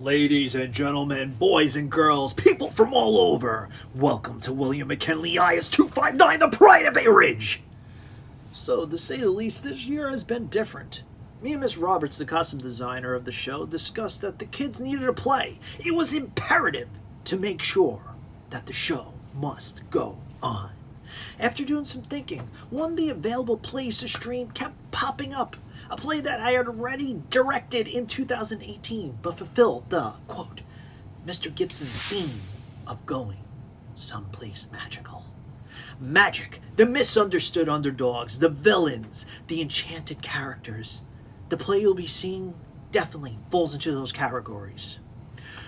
Ladies and gentlemen, boys and girls, people from all over, welcome to William McKinley IS 259, the Pride of Bay Ridge! So, to say the least, this year has been different. Me and Miss Roberts, the costume designer of the show, discussed that the kids needed a play. It was imperative to make sure that the show must go on. After doing some thinking, one of the available plays to stream kept popping up. A play that I had already directed in 2018, but fulfilled the, quote, Mr. Gibson's theme of going someplace magical. Magic, the misunderstood underdogs, the villains, the enchanted characters. The play you'll be seeing definitely falls into those categories.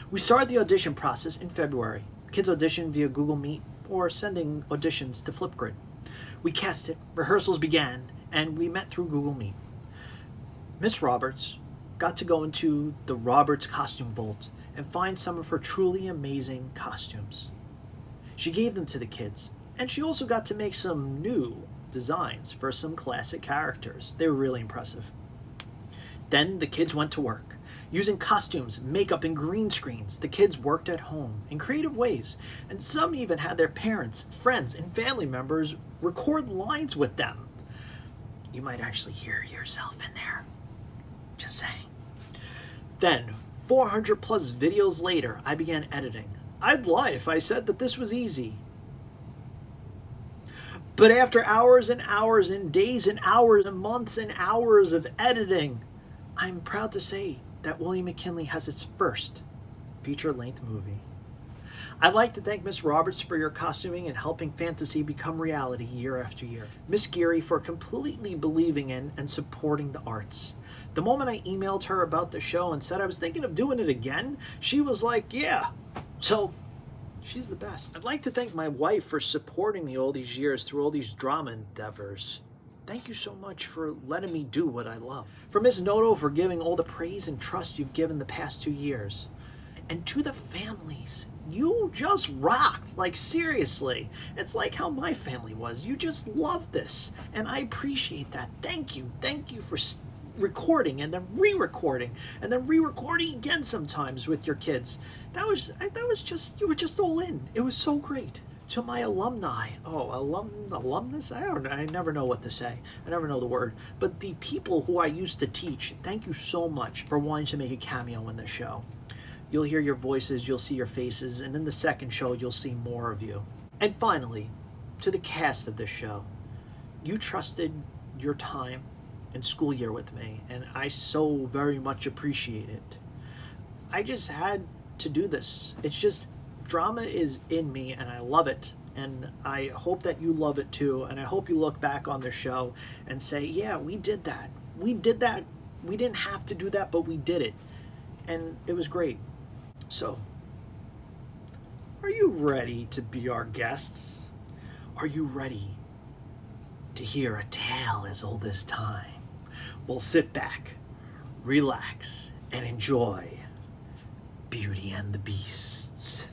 We started the audition process in February. Kids audition via Google Meet or sending auditions to Flipgrid. We cast it, rehearsals began, and we met through Google Meet. Miss Roberts got to go into the Roberts costume vault and find some of her truly amazing costumes. She gave them to the kids, and she also got to make some new designs for some classic characters. They were really impressive. Then the kids went to work. Using costumes, makeup, and green screens, the kids worked at home in creative ways, and some even had their parents, friends, and family members record lines with them. You might actually hear yourself in there. Just saying. Then, 400 plus videos later, I began editing. I'd lie if I said that this was easy. But after hours and hours and days and hours and months and hours of editing, I'm proud to say that William McKinley has its first feature-length movie. I'd like to thank Miss Roberts for your costuming and helping fantasy become reality year after year. Miss Geary for completely believing in and supporting the arts. The moment I emailed her about the show and said I was thinking of doing it again, she was like, yeah. So, she's the best. I'd like to thank my wife for supporting me all these years through all these drama endeavors. Thank you so much for letting me do what I love. For Ms. Noto for giving all the praise and trust you've given the past 2 years. And to the families, you just rocked. Like, seriously. It's like how my family was. You just love this. And I appreciate that. Thank you. Thank you for recording and then re-recording and then re-recording again sometimes with your kids. That was just, you were just all in. It was so great. To my alumni, alumnus? I never know what to say. I never know the word. But the people who I used to teach, thank you so much for wanting to make a cameo in this show. You'll hear your voices, you'll see your faces, and in the second show, you'll see more of you. And finally, to the cast of this show, you trusted your time and school year with me, and I so very much appreciate it. I just had to do this. It's just, drama is in me, and I love it, and I hope that you love it too, and I hope you look back on the show and say, yeah, we did that. We did that. We didn't have to do that, but we did it, and it was great. So, are you ready to be our guests? Are you ready to hear a tale as old as time? Well, sit back, relax, and enjoy Beauty and the Beasts.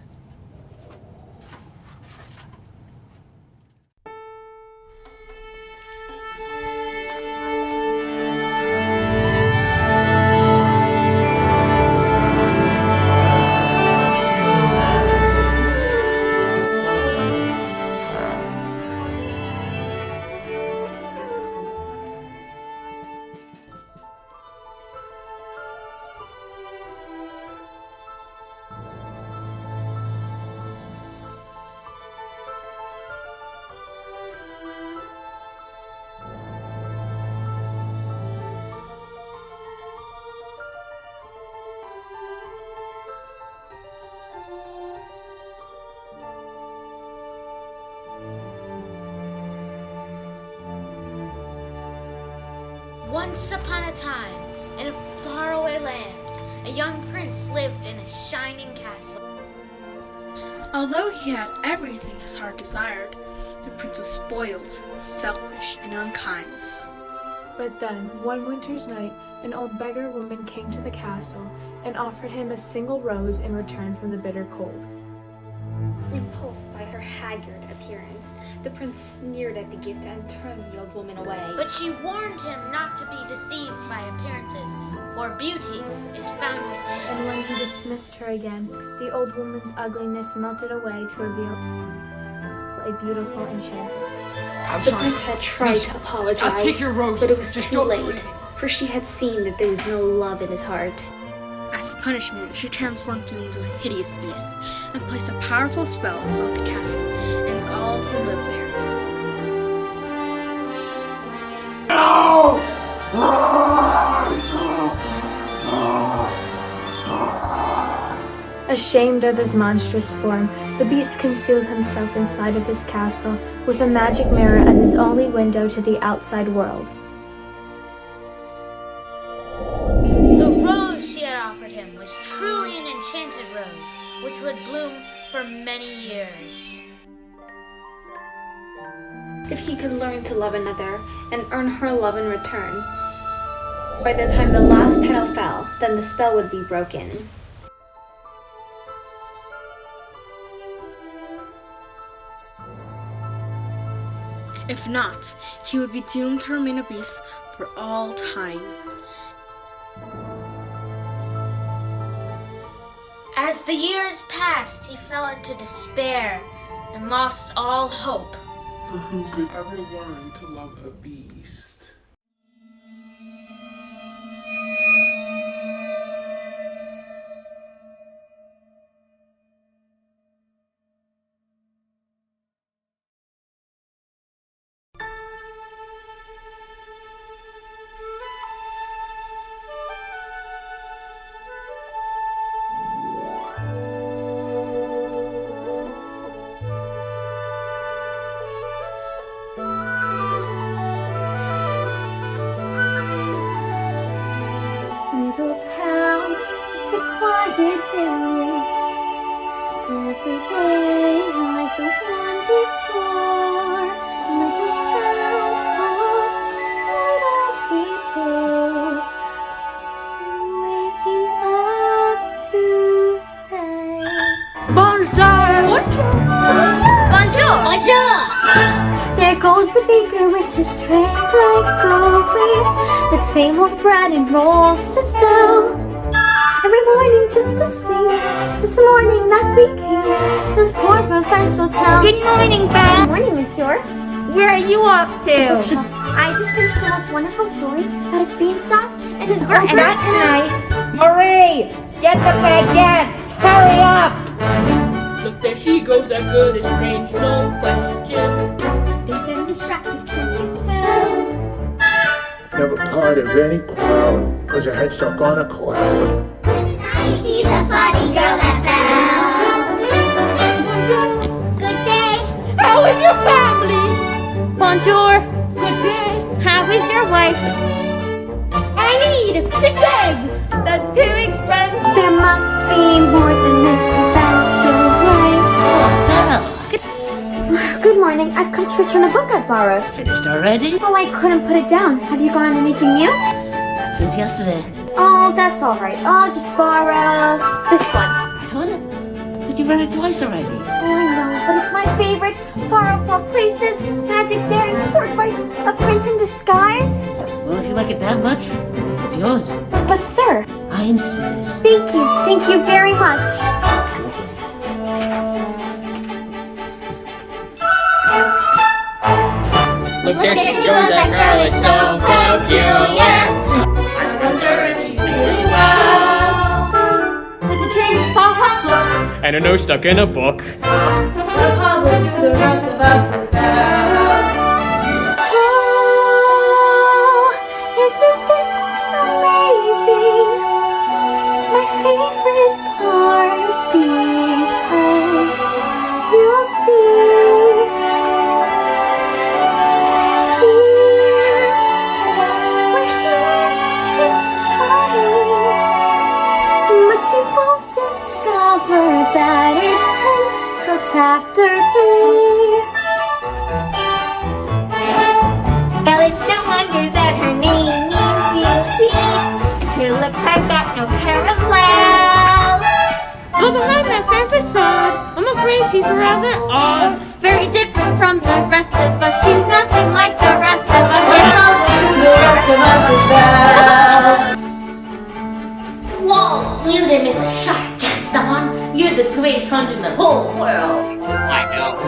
Once upon a time, in a faraway land, a young prince lived in a shining castle. Although he had everything his heart desired, the prince was spoiled, selfish, and unkind. But then, one winter's night, an old beggar woman came to the castle and offered him a single rose in return for the bitter cold. Repulsed by her haggard appearance, the prince sneered at the gift and turned the old woman away. But she warned him not to be deceived by appearances, for beauty is found within. And when he Maurice missed her again, the old woman's ugliness melted away to reveal a beautiful enchantress. I'm The sorry. prince had tried Please, to apologize, I'll take your rose. but it was Just too don't do late, anything. for she had seen that there was no love in his heart. As punishment, she transformed him into a hideous beast and placed a powerful spell above the castle and all who lived there. Ashamed of his monstrous form, the beast concealed himself inside of his castle with a magic mirror as his only window to the outside world. The rose she had offered him was truly an enchanted rose, which would bloom for many years. If he could learn to love another and earn her love in return, by the time the last petal fell, then the spell would be broken. If not, he would be doomed to remain a beast for all time. As the years passed, he fell into despair and lost all hope. For who could ever learn to love a beast? Little town, it's a quiet village. Every day like the one before. Little town full of little people. Waking up to say Bonjour! there goes the baker with his tray like always. The same old bread and rolls to sell. Every morning just the same, since the morning that we came to this poor provincial town. Good morning, Belle. Good morning, monsieur. Where are you off to? I just finished the most wonderful story about a beanstalk and an ogre. That's nice. Maurice, get the baguettes. Hurry up. Look, there she goes, that girl is strange, no question. Busy and distracted, can't you tell? Never part of any crowd, cause her head stuck on a cloud. She's a funny girl that fell. Good day. How is your family? Bonjour. Good day. How is your wife? I need 6 eggs. That's too expensive. There must be more than this provincial life. Good morning. I've come to return a book I borrowed. Finished already? Oh, I couldn't put it down. Have you gone anything new? Not since yesterday. Oh, that's all right. I'll just borrow this one. I thought it. But you read it twice already. Oh, I know, but it's my favorite. Far off all places, magic, daring, sword fights, a prince in disguise. Well, if you like it that much, it's yours. But sir, I insist. thank you very much. Look, there she goes, that girl is so peculiar. I wonder if she's doing well. With the train fall off floor. And a nose stuck in a book. The puzzle to the rest of us is Belle. Oh, isn't this amazing? It's my favorite part because you'll see. But you won't discover that it's until chapter 3. Well, it's no wonder that her name means beauty. Her looks have got no parallel. But behind that fair facade, I'm afraid she's rather odd. Very different from the rest of us. She's nothing like the rest of us. The rest of us is Belle. Whoa, you didn't miss a shot. Gaston, you're the greatest hunter in the whole world. I know.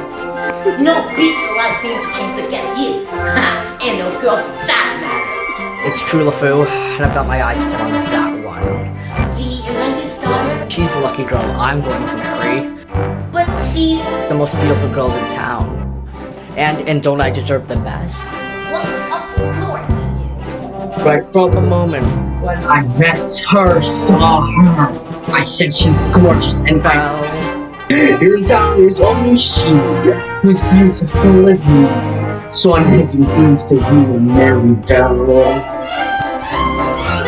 No beast alive stands a chance against you. Ha! And no girl for that matter. It's true, LeFou, and I've got my eyes set on that one. The inventor's daughter? She's the lucky girl I'm going to marry. But she's... the most beautiful girl in town. And don't I deserve the best? Well, of course you do. Right from the moment when I met her, saw her, I said she's gorgeous and well. In town there's only she who's beautiful as me. So I'm making things to you and marry Belle. Look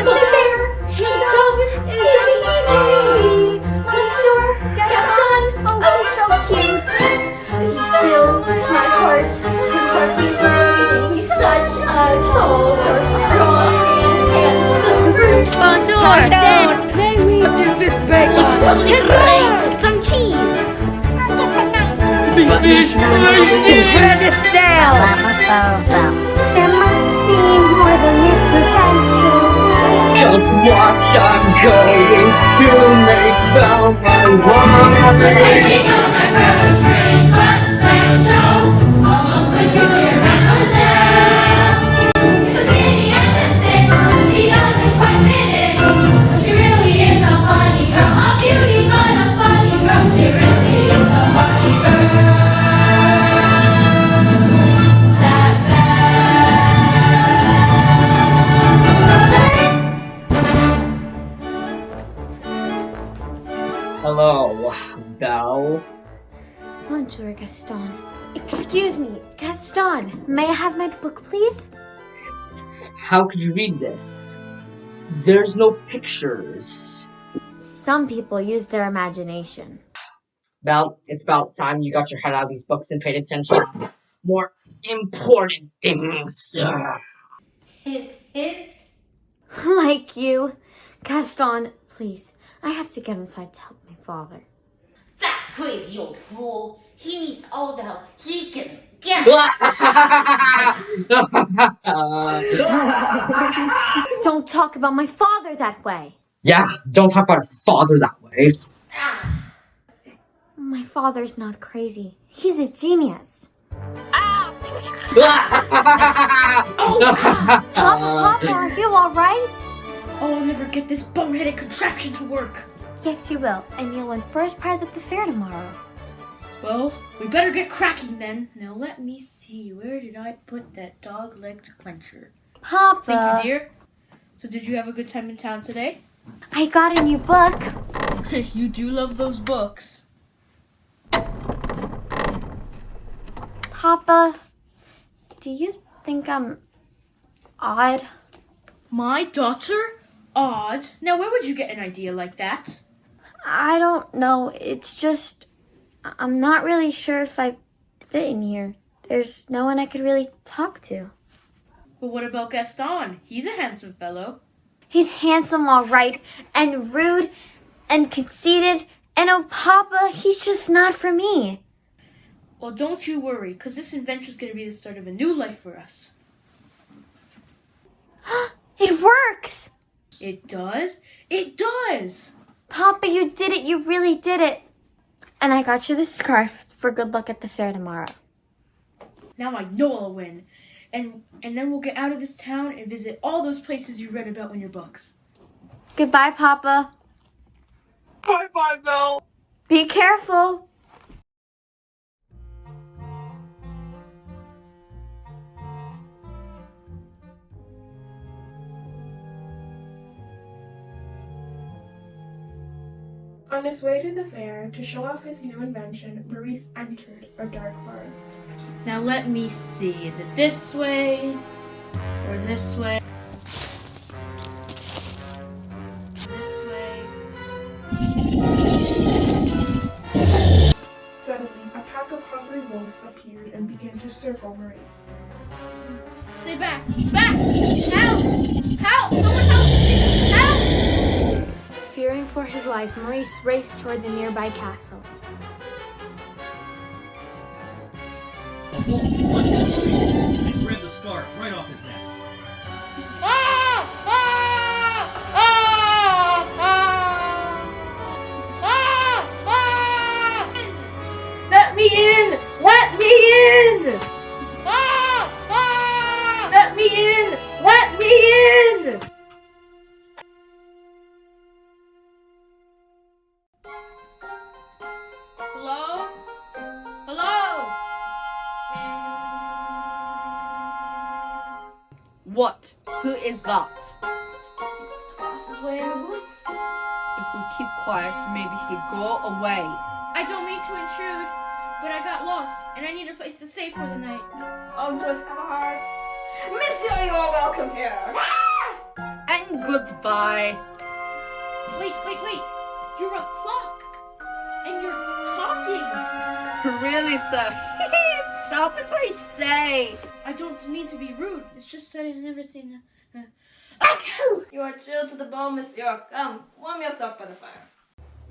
there! He goes, easy, Monsieur Gaston! Oh, so cute! He's still my heart, partly burning. He's such a tall, strong, and handsome brute. Bonjour! May we? What is this bag? Some cheese! Fish Bread is down! There must be more than this potential. Just watch, I'm going to make Belle Hello, Belle. Bonjour, Gaston. Excuse me, Gaston. May I have my book, please? How could you read this? There's no pictures. Some people use their imagination. Belle, it's about time you got your head out of these books and paid attention to more important things. Hint, hint. Like you. Gaston, please. I have to get inside to help my father. That crazy old fool. He needs all the help he can get. Don't talk about my father that way. Yeah, don't talk about your father that way. My father's not crazy. He's a genius. Papa, are you alright? Oh, I'll never get this bone-headed contraption to work. Yes, you will. And you'll win first prize at the fair tomorrow. Well, we better get cracking then. Now let me see. Where did I put that dog-legged clencher? Papa. Thank you, dear. So did you have a good time in town today? I got a new book. You do love those books. Papa, do you think I'm odd? My daughter? Odd. Now where would you get an idea like that? I don't know. It's just, I'm not really sure if I fit in here. There's no one I could really talk to. But what about Gaston? He's a handsome fellow. He's handsome, all right, and rude, and conceited, and oh, Papa, he's just not for me. Well, don't you worry, because this adventure's going to be the start of a new life for us. It works! It does? It does! Papa, you did it. You really did it. And I got you this scarf for good luck at the fair tomorrow. Now I know I'll win. And then we'll get out of this town and visit all those places you read about in your books. Goodbye, Papa. Bye-bye, Belle. Be careful. On his way to the fair to show off his new invention, Maurice entered a dark forest. Now let me see. Is it this way? Or this way? This way? Suddenly, a pack of hungry wolves appeared and began to circle Maurice. Stay back! Back! Help! Help! Someone help! Help! Fearing for his life, Maurice raced towards a nearby castle. The wolf lunged at Maurice and grabbed the scarf right off his neck. Ah! Ah! Ah! Ah! Ah! Who is that? He must have lost his way in the woods. If we keep quiet, maybe he'll go away. I don't mean to intrude, but I got lost, and I need a place to stay for the night. Cogsworth, have a heart. Monsieur, you are welcome here. And goodbye. Wait. You're a clock, and you're talking. Really, sir? Stop it, I say. I don't mean to be rude. It's just that I've never seen You are chilled to the bone, monsieur. Come, warm yourself by the fire.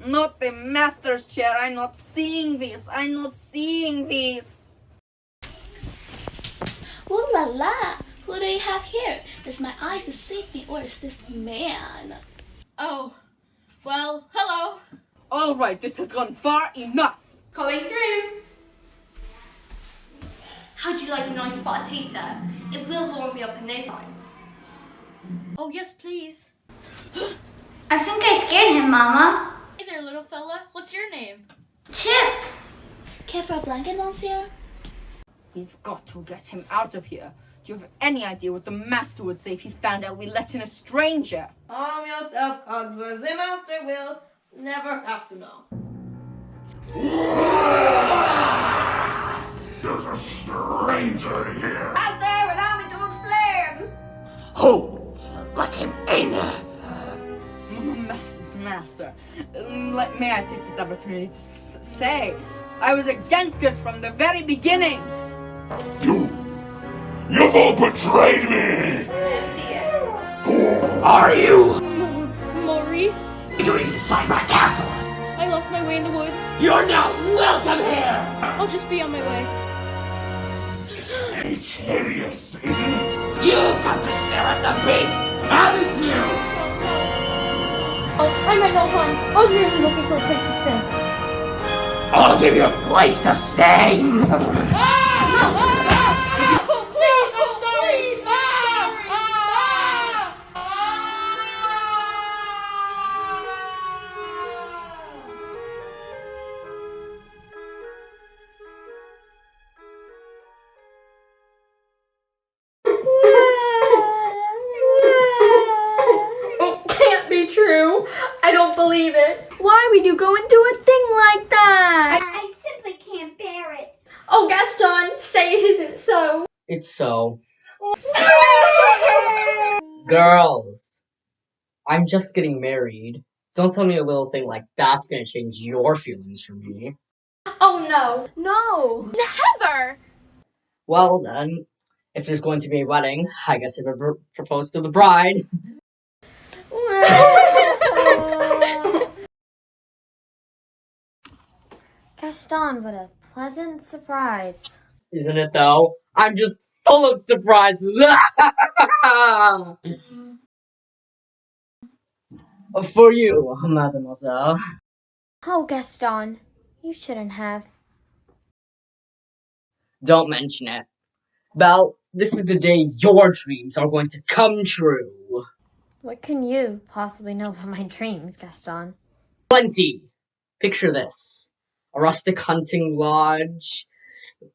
Not the master's chair. I'm not seeing this. Ooh la la! Who do you have here? Does my eyes deceive me, or is this man? Oh, well, hello. All right, this has gone far enough. Coming through. How'd you like a nice spot taster? It will warm me up in no time. Oh, yes, please. I think I scared him, Mama. Hey there, little fella. What's your name? Chip. Care for a blanket, monsieur? We've got to get him out of here. Do you have any idea what the master would say if he found out we let in a stranger? Calm yourself, Cogsworth. The master will never have to know. There's a stranger here. Master, allow me to explain. Who? Let him in. Master, may I take this opportunity to say I was against it from the very beginning. You've all betrayed me! Who are you? Maurice? What are you doing inside my castle? I lost my way in the woods. You're not welcome here! I'll just be on my way. It's hideous, isn't it? You've got to stare at the beast, haven't you? Oh, I meant no harm. I was really looking for a place to stay. I'll give you a place to stay. Oh, please, I'm sorry. It can't be true. I don't believe it. Why would you go and do a thing like that? I simply can't bear it. Oh, Gaston, say it isn't so. It's so. Girls, I'm just getting married. Don't tell me a little thing like that's gonna change your feelings for me. Oh no. No. Never. Well then, if there's going to be a wedding, I guess I would propose to the bride. Gaston, what a pleasant surprise. Isn't it though? I'm just full of surprises. For you, mademoiselle. Oh, Gaston, you shouldn't have. Don't mention it. Belle, this is the day your dreams are going to come true. What can you possibly know about my dreams, Gaston? Plenty. Picture this. A rustic hunting lodge,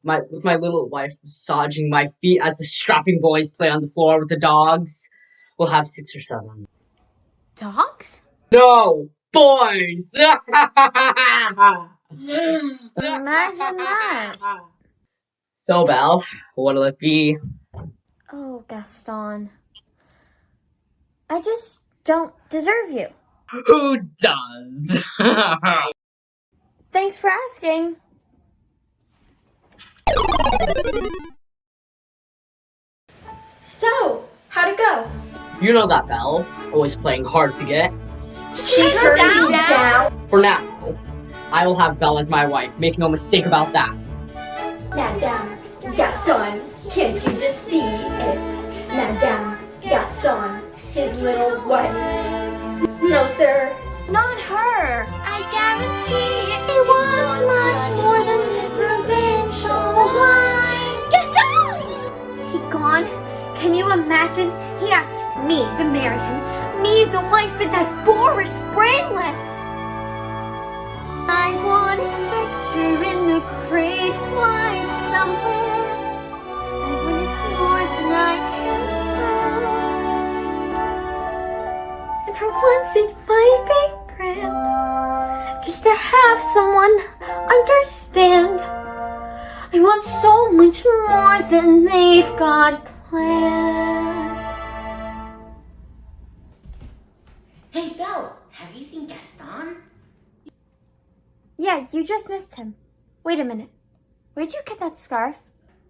with my little wife massaging my feet as the strapping boys play on the floor with the dogs. We'll have 6 or 7. Dogs? No! Boys! Imagine that. So, Belle, what'll it be? Oh, Gaston. I just don't deserve you. Who does? Thanks for asking. So, how'd it go? You know that, Belle. Always playing hard to get. She turned you down? For now, I will have Belle as my wife. Make no mistake about that. Madame Gaston, can't you just see it? Madame Gaston, his little wife. No, sir. Not her. I guarantee it. He wants much more than his provincial wife. Gaston! Is he gone? Can you imagine? He asked me to marry him. Me, the wife of that boorish brainless. I want a picture in the great white somewhere. I want it more than I can tell. for once it might be grand just to have someone understand. I want so much more than they've got planned. Hey, Belle, have you seen Gaston? Yeah, you just missed him. Wait a minute. Where'd you get that scarf?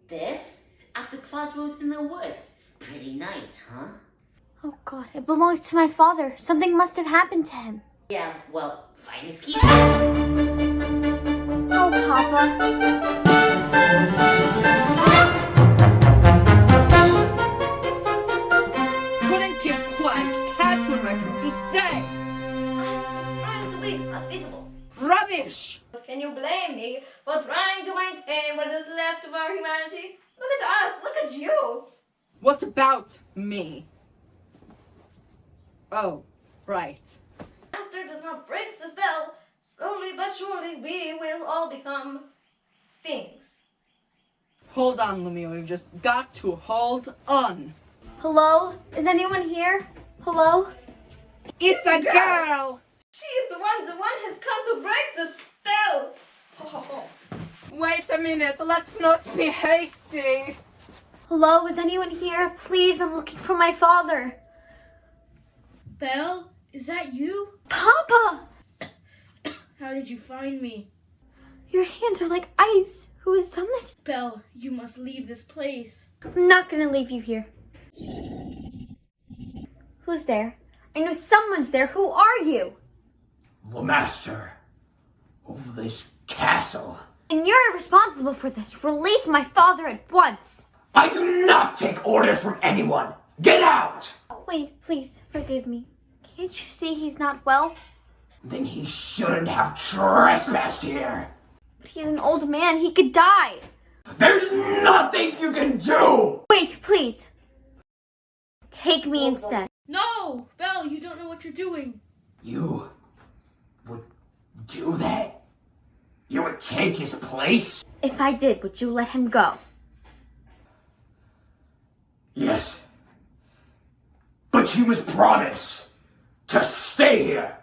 This? At the crossroads in the woods. Pretty nice, huh? Oh God, it belongs to my father. Something must have happened to him. Yeah, well, find his key. Oh, Papa. Couldn't keep quiet, just had to invite him to say. I was trying to be hospitable. Rubbish! Can you blame me for trying to maintain what is left of our humanity? Look at us, look at you. What about me? Oh, right. Master does not break the spell. Slowly but surely we will all become things. Hold on, Lumia, we've just got to hold on. Hello? Is anyone here? Hello? It's a girl! She is the one has come to break the spell. Wait a minute, let's not be hasty. Hello? Is anyone here? Please, I'm looking for my father. Belle, is that you? Papa! How did you find me? Your hands are like ice. Who has done this? Belle, you must leave this place. I'm not gonna leave you here. Who's there? I know someone's there. Who are you? The master of this castle. And you're responsible for this. Release my father at once. I do not take orders from anyone. Get out! Wait, please, forgive me. Can't you see he's not well? Then he shouldn't have trespassed here. But he's an old man. He could die. There's nothing you can do! Wait, please. Take me instead. No! Belle, you don't know what you're doing. You would do that? You would take his place? If I did, would you let him go? Yes. But you must promise to stay here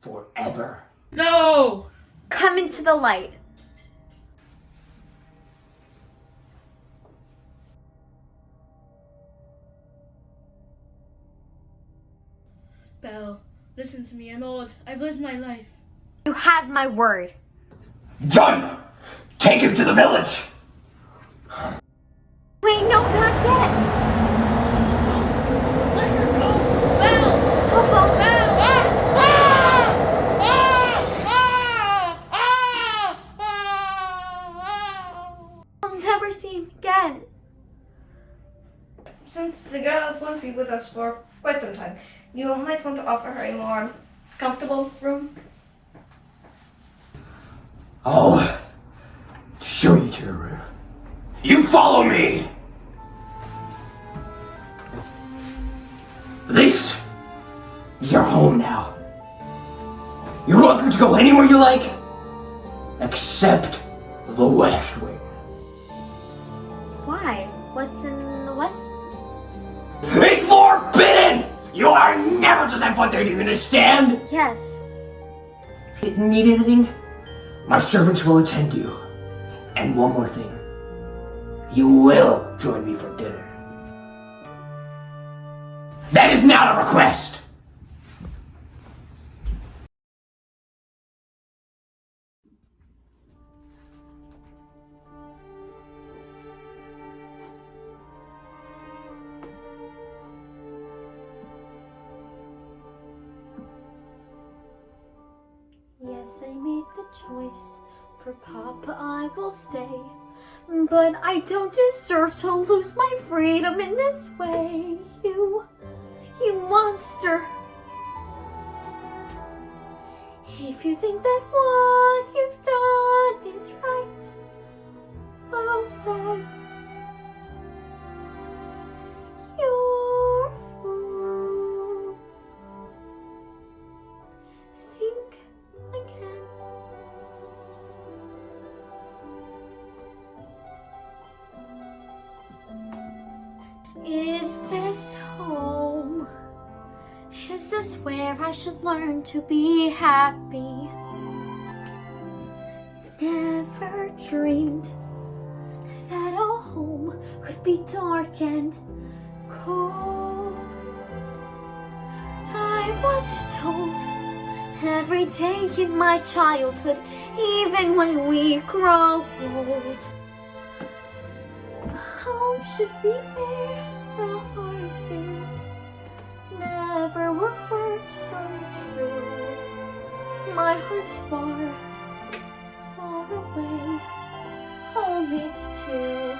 forever. No! Come into the light. Belle, listen to me. I'm old. I've lived my life. You have my word. Done! Take him to the village! Wait, no, not yet. Let her go! Belle! Papa! Belle! I'll never see him again. Since the girl won't be with us for quite some time, you might want to offer her a more comfortable room. I'll show you to your room. You follow me! This is your home now. You're welcome to go anywhere you like, except the West Wing. Why? What's in the West? It's forbidden! You are never to set foot there, do you understand? Yes. If you need anything, my servants will attend you. And one more thing. You will join me for dinner. That is not a request! Yes, I made the choice. For Papa, I will stay. But I don't deserve to lose my freedom in this way. You monster. If you think that what you've done is right, well then, you're a fool. Think again. Is this home? Is this where I should learn to be happy. Never dreamed that a home could be dark and cold. I was told every day in my childhood, even when we grow old, home should be where the heart is. Never were words so true. My heart's far, far away. Home is too.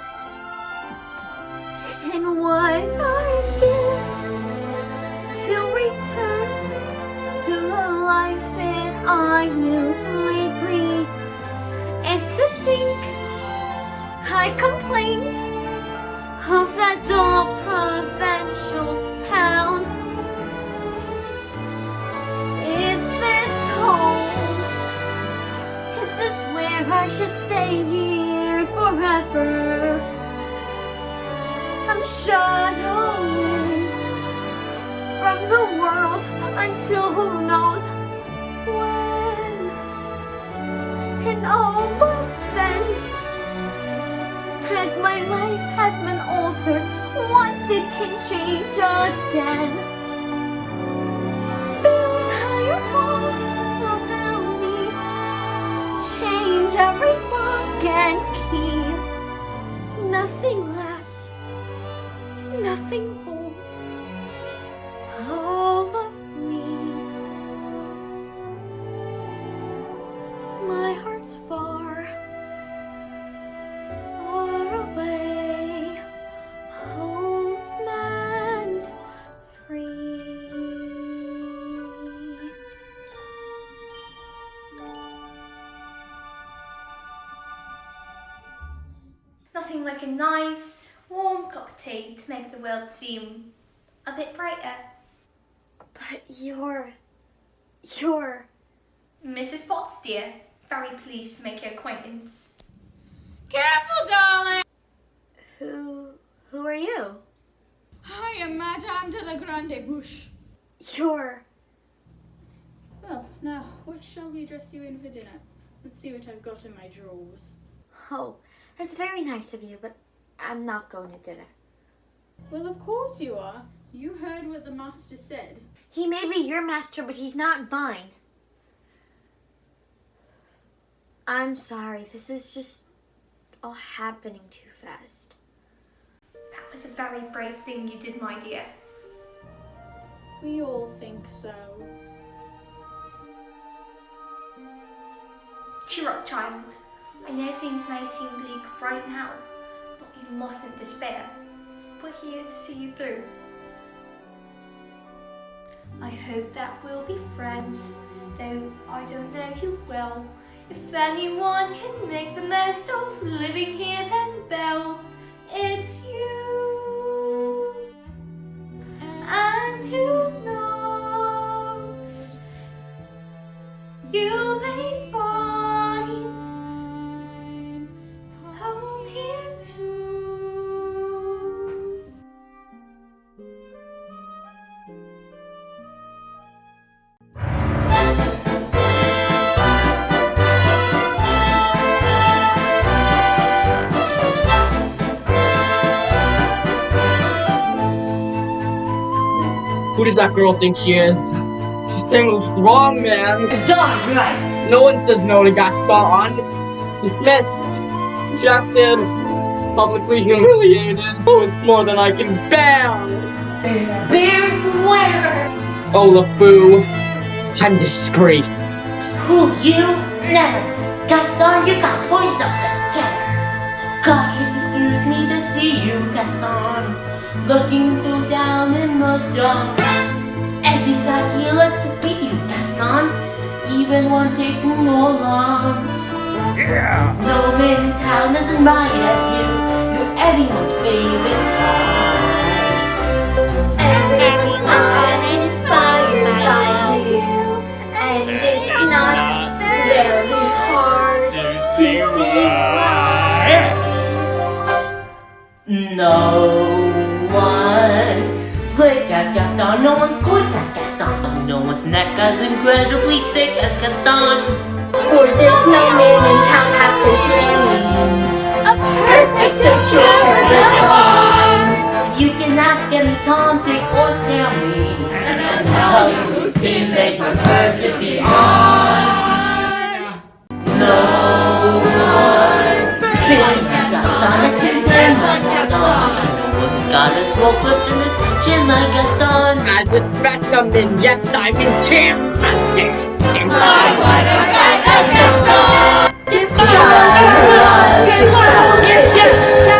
And what I'd give to return to the life that I knew lately, and to think I complained of that dull provincial town. Is this home? Is this where I should stay here forever? I'm shut away from the world until who knows when. And oh, but then, as my life has been altered, once it can change again. Build higher walls around me, change every lock and key. Nothing lasts, nothing holds all of me. My heart's far, far away, home and free. Nothing like a nice, warm cup of tea to make the world seem a bit brighter. But you're... Mrs. Potts, dear. Very pleased to make your acquaintance. Careful, darling! Who are you? I am Madame de la Grande Bouche. You're... Well, now, what shall we dress you in for dinner? Let's see what I've got in my drawers. Oh, that's very nice of you, but I'm not going to dinner. Well, of course you are. You heard what the master said. He may be your master, but he's not mine. I'm sorry, this is just all happening too fast. That was a very brave thing you did, my dear. We all think so. Cheer up, child. I know things may seem bleak right now, but you mustn't despair. We're here to see you through. I hope that we'll be friends, though I don't know if you will. If anyone can make the most of living here, then Belle, it's you. And who knows, you may find home here too. Who does that girl think she is? She's saying what's wrong, man. Darn right. No one says no to Gaston. Dismissed. Rejected. Publicly humiliated. Oh, it's more than I can bear. Beware. Oh, LeFou. I'm disgraced. Who you? Never. Gaston, you got points up together. Gosh, it disturbs me to see you, Gaston. Looking so down in the dumps. Every guy here like to beat you, Gaston. Even one taking more lumps. There's no man in town as admired as you. You're everyone's favorite guy. Everyone inspired by you, and it's not very hard to see why. No one's slick as Gaston. No one's quick as Gaston. No someone's neck as incredibly thick as Gaston. For there's no man in town half as manly. A perfect cure for the fun. You can ask any Tom, Dick, or Stanley, and they'll tell you whose team they prefer to be on. No one's been Gaston, been like Gaston. No one's got a smoke lift in his chin like Gaston. As a specimen, yes, I'm enchanted. My, what a guy that Gaston!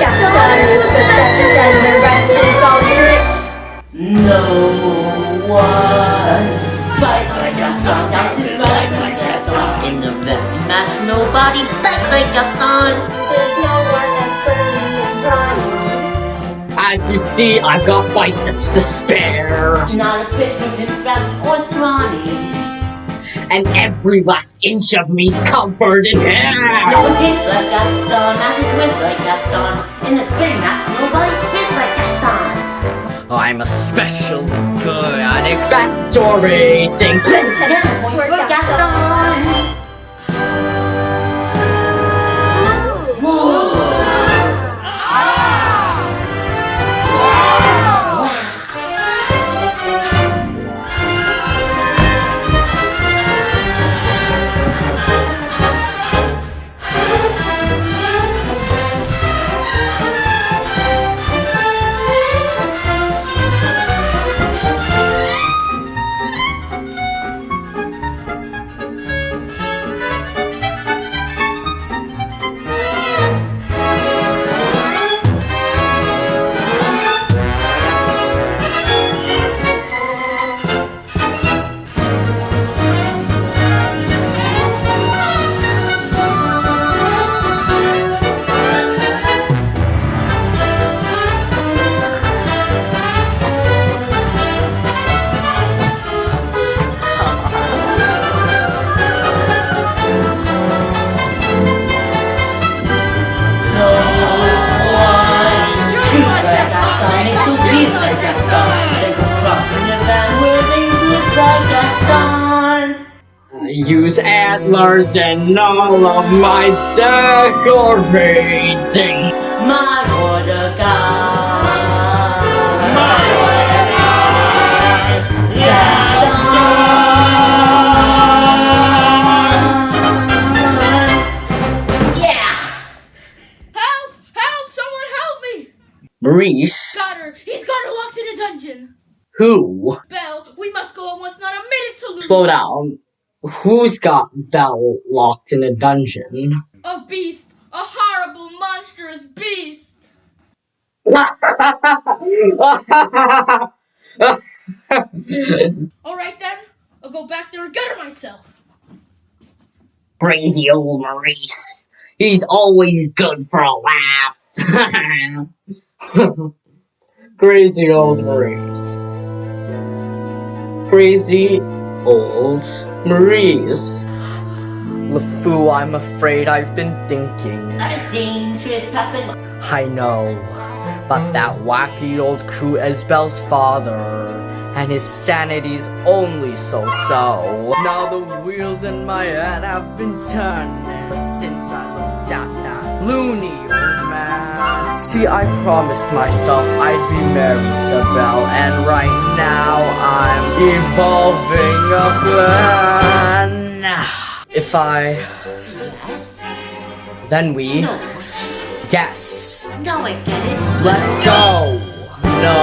Gaston is the best and the rest is all tricks. No one fights like Gaston, dances like Gaston. In the wrestling match, nobody fights like Gaston. There's no one that's burning and brawny. As you see, I've got biceps to spare. Not a bit of his fat or scrawny. And every last inch of me's covered in hair. No one hits like Gaston, matches with like Gaston. In a spitting match, nobody spits like Gaston. I'm especially good at Expectorating. 10 points for Gaston. Whoa! Use antlers and all of my decorating. My order guy. My order guy. Yeah. Help! Help! Someone help me! Maurice? Got her! He's got her locked in a dungeon! Who? Belle, we must go at once, not a minute to lose! Slow down. Who's got Belle locked in a dungeon? A beast! A horrible, monstrous beast! Alright then, I'll go back there and get her myself! Crazy old Maurice. He's always good for a laugh. Crazy old Maurice. Crazy old Maurice. LeFou, I'm afraid I've been thinking. A dangerous passing. I know, but that wacky old crew is Belle's father, and his sanity's only so-so. Now the wheels in my head have been turning since I looked at that loony old man. See, I promised myself I'd be married to Belle, and right now I'm evolving a plan. If I... Yes. Then we... No. Yes. No, I get it. Let's go. No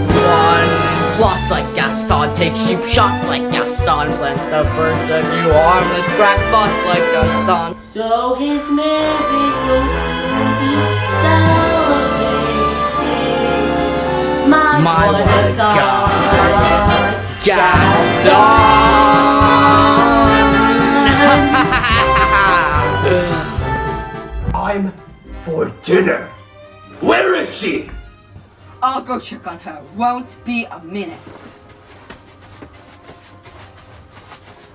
one plots like Gaston, takes cheap shots like Gaston, plans to burst a new harmless crackpots like Gaston. So his marriage will soon be celebrated. My what a god, Gaston! I'm for dinner. Where is she? I'll go check on her. Won't be a minute.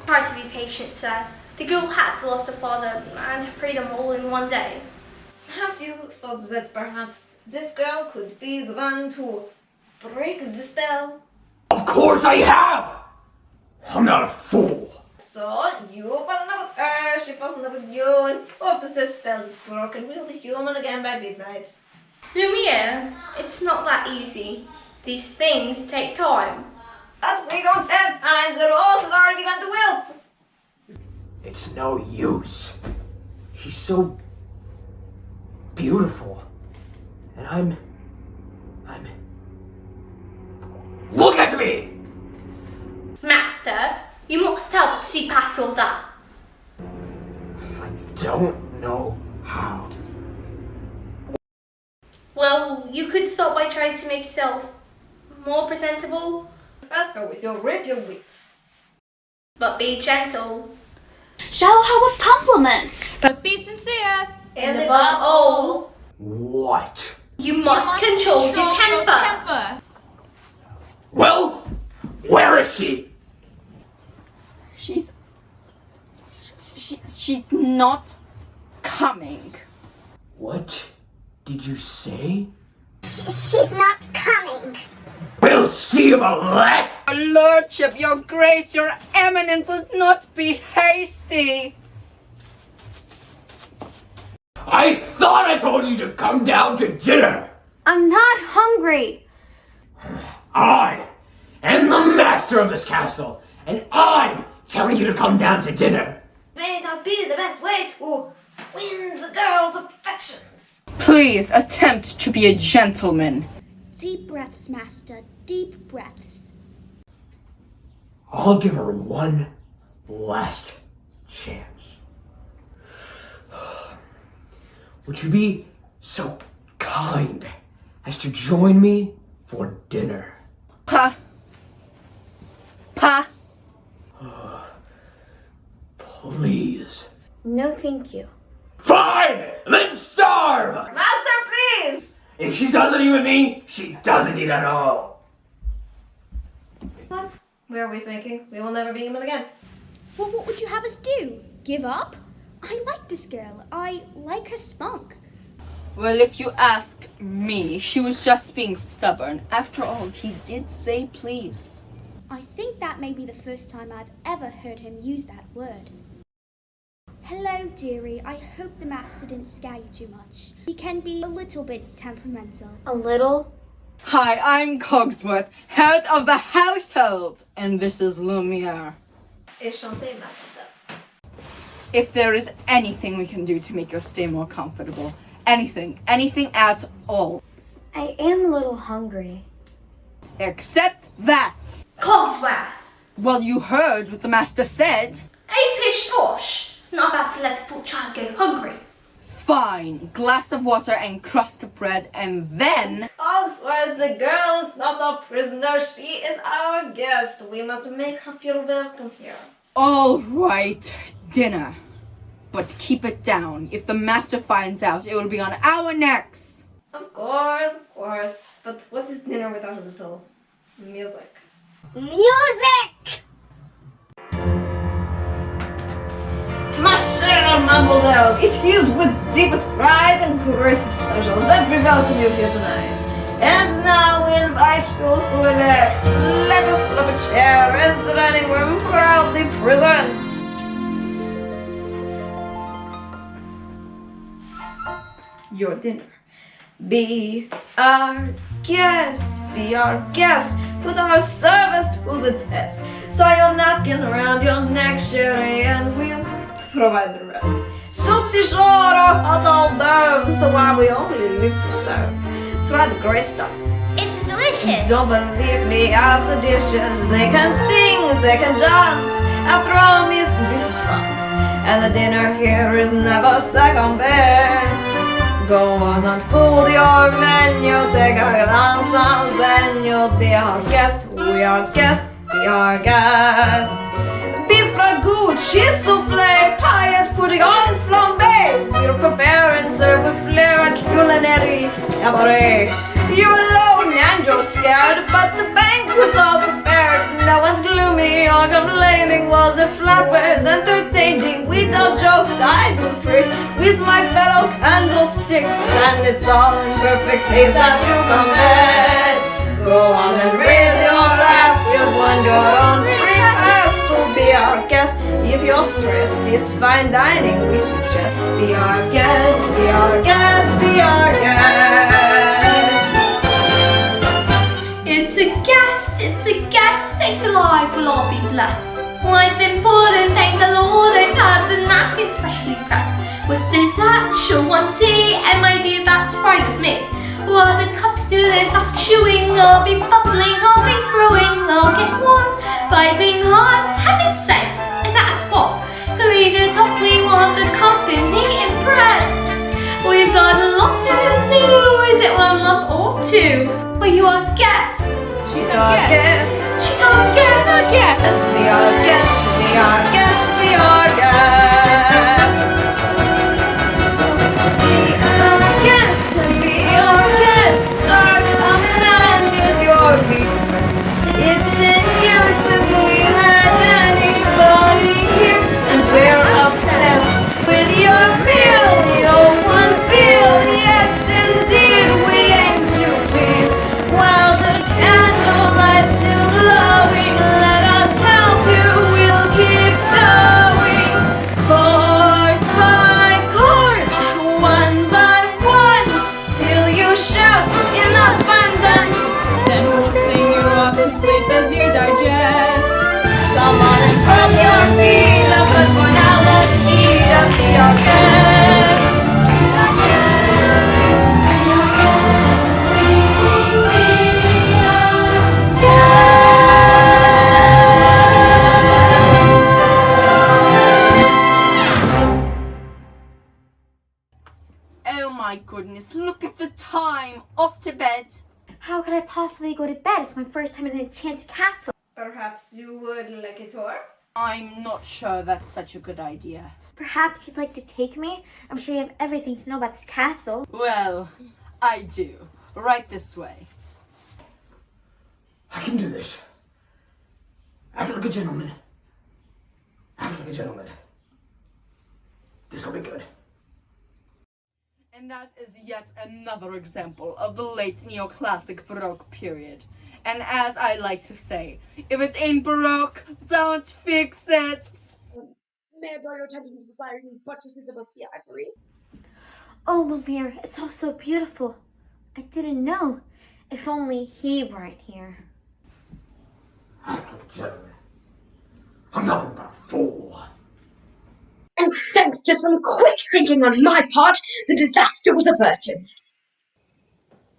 Try to be patient, sir. The girl has lost her father and her freedom all in one day. Have you thought that perhaps this girl could be the one to break the spell? Of course I have! I'm not a fool. So, you fall in love with her, she falls in love with you, and Officer's spell is broken. We'll be human again by midnight. Lumiere, it's not that easy. These things take time. But we don't have time, the rose has already begun to wilt. It's no use. She's so beautiful. And I'm... Look at me! Master, you must help to see past all that. I don't know how. Well, you could start by trying to make yourself more presentable. Trust her with your rapier wits. But be gentle. Shower her with compliments. But be sincere. And above all, What? you must control your temper. Well, where is she? She's not coming. What did you say? She's not coming. We'll see about that! Your lordship, your grace, your eminence, let's not be hasty. I thought I told you to come down to dinner! I'm not hungry. I am the master of this castle, and I'm telling you to come down to dinner! May not be the best way to win the girl's affections. Please attempt to be a gentleman. Deep breaths, Master. Deep breaths. I'll give her one last chance. Would you be so kind as to join me for dinner? Pa. Please. No, thank you. Fine! Then starve! Master, please! If she doesn't eat with me, she doesn't eat at all. What? Where are we thinking? We will never be human again. Well, what would you have us do? Give up? I like this girl. I like her spunk. Well, if you ask me, she was just being stubborn. After all, he did say please. I think that may be the first time I've ever heard him use that word. Hello, dearie. I hope the master didn't scare you too much. He can be a little bit temperamental. A little? Hi, I'm Cogsworth, head of the household, and this is Lumiere. Enchanté, mademoiselle. If there is anything we can do to make your stay more comfortable, anything at all. I am a little hungry. Except that. Cogsworth! Well, you heard what the master said. A pish tosh. Not about to let the poor child go hungry. Fine. Glass of water and crust of bread, and then... Cogsworth, the girl is not our prisoner. She is our guest. We must make her feel welcome here. All right, dinner. But keep it down. If the master finds out, it will be on our necks. Of course. But what is dinner without a little music? Music! Ma chère mademoiselle, it is with deepest pride and greatest pleasure that we welcome you here tonight. And now we invite you to relax. Let us pull up a chair as the dining room proudly presents. Your dinner. Be our guest, put our service to the test. Tie your napkin around your neck, chérie, and we'll provide the rest. Soup du jour or hot hors d'oeuvre, so while we only live to serve. Try the great stuff. It's delicious. Don't believe me, ask the dishes. They can sing, they can dance. After all, miss, this is France. And the dinner here is never second best. Go on, unfold your menu, take a glance, and then you'll be our guest. We are guest, be our guest. Beef ragout, cheese souffle, paillette pudding on flambe. We'll prepare and serve with flair a culinary cabaret. You're alone and you're scared, but the banquet's all prepared. No one's gloomy or complaining while the flowers entertaining. We tell jokes, I do tricks with my fellow candlesticks, and it's all in perfect taste that you command. Go on and raise your glass, you've won your own free pass our guest. If you're stressed, it's fine dining we suggest. Be our guest, be our guest, be our guest. It's a guest, sakes alive, we'll all be blessed. Wine's been poured and thank the Lord, I've had the napkin specially pressed. With dessert, she'll want tea, and my dear, that's fine with me. While the cups do their soft chewing, I'll be bubbling, I'll be brewing, I'll get warm by being hot. Heaven's sakes, is that a spot? Lead it up, we want the company impressed. We've got a lot to do, is it 1 month or 2? But you are guests. She's our guest. She's our guest. She's our guest. Be our guest, be our guest, be our guest. Be our guest, be our guest. Start coming on, is your request. It's been years since we had anybody here, and we're obsessed with your meal, your one feel. Yes, indeed, we aim to please. While the candlelight's still glowing, let us help you, we'll keep going. Course by course, one by one, till you shout, enough, I'm done. Then we'll sing you off to sleep as you digest. Come on and put your feet up, but for now let's eat up, be our guest. Oh my goodness, look at the time. Off to bed. How could I possibly go to bed? It's my first time in an enchanted castle. Perhaps you would like a tour? I'm not sure that's such a good idea. Perhaps you'd like to take me? I'm sure you have everything to know about this castle. Well, I do. Right this way. I can do this. Act like a gentleman. Act like a gentleman. This'll be good. And that is yet another example of the late neoclassic Baroque period. And as I like to say, if it ain't Baroque, don't fix it! May I draw your attention to the flaring buttresses of a ivory? Oh, Lumiere, it's all so beautiful. I didn't know. If only he weren't here. Act like a gentleman. I'm nothing but a fool. And thanks to some quick thinking on my part, the disaster was averted.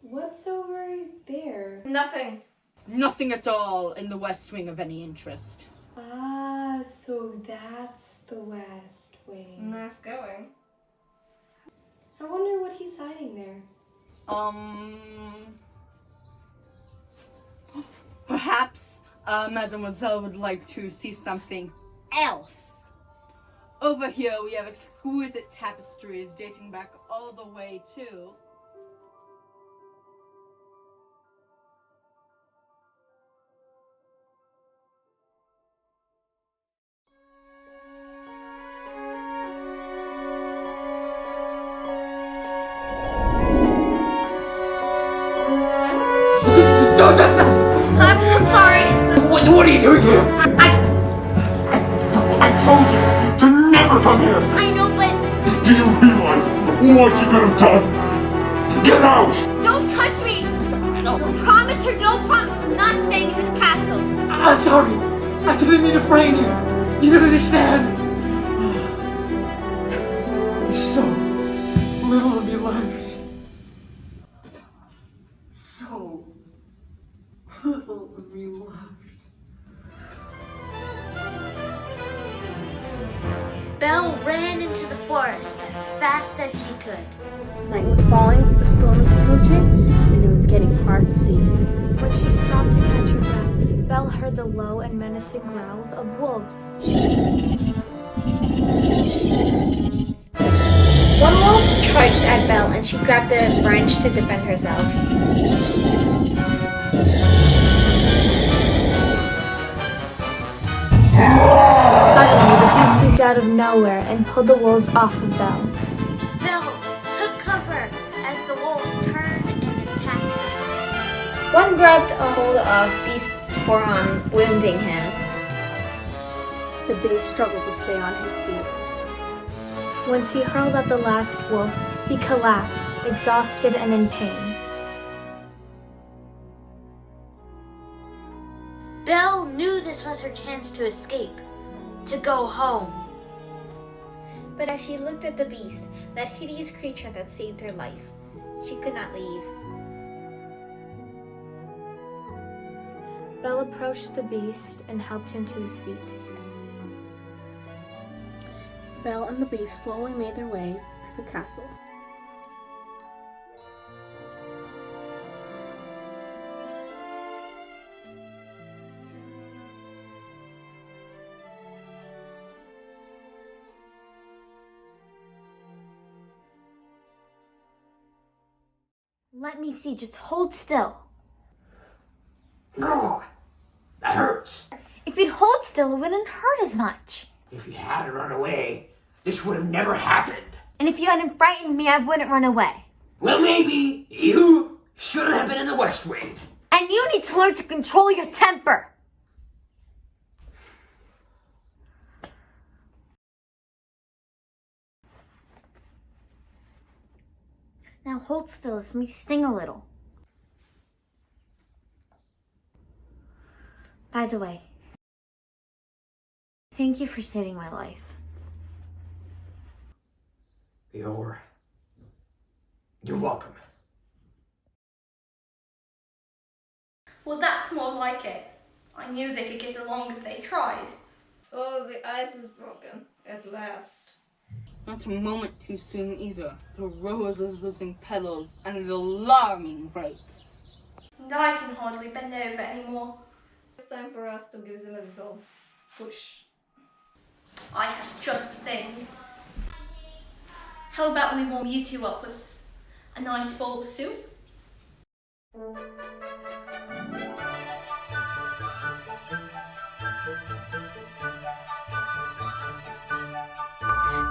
What's over there? Nothing. Nothing at all in the west wing of any interest. Ah, so that's the west wing. Nice going. I wonder what he's hiding there. Perhaps Mademoiselle would like to see something else. Over here we have exquisite tapestries dating back all the way to... Don't touch that! I'm sorry. What are you doing here? I told you to never come here! I know, but... Do you realize what you could have done? Get out! Don't touch me! No promise or no promise, I'm not staying in this castle. I'm sorry! I didn't mean to frighten you! You don't understand! There's so little of me left. So little of me left. Belle ran into the forest as fast as she could. Night was falling, the storm was approaching, and it was getting hard to see. When she stopped to catch her breath, Belle heard the low and menacing growls of wolves. One wolf charged at Belle and she grabbed a branch to defend herself. Suddenly, the beast leaped out of nowhere and pulled the wolves off of Belle. Belle took cover as the wolves turned and attacked the One grabbed a hold of Beast's forearm, wounding him. The beast struggled to stay on his feet. Once he hurled at the last wolf, he collapsed, exhausted and in pain. Belle knew this was her chance to escape, to go home. But as she looked at the beast, that hideous creature that saved her life, she could not leave. Belle approached the beast and helped him to his feet. Belle and the beast slowly made their way to the castle. Let me see, just hold still. No, that hurts. If you'd hold still, it wouldn't hurt as much. If you hadn't run away, this would have never happened. And if you hadn't frightened me, I wouldn't run away. Well, maybe you shouldn't have been in the West Wing. And you need to learn to control your temper. Now hold still, let me sting a little. By the way, thank you for saving my life. You're welcome. Well, that's more like it. I knew they could get along if they tried. Oh, the ice is broken, at last. Not a moment too soon either. The rose is losing petals at an alarming rate. And I can hardly bend over anymore. It's time for us to give them a little push. I have just the thing. How about we warm you two up with a nice bowl of soup?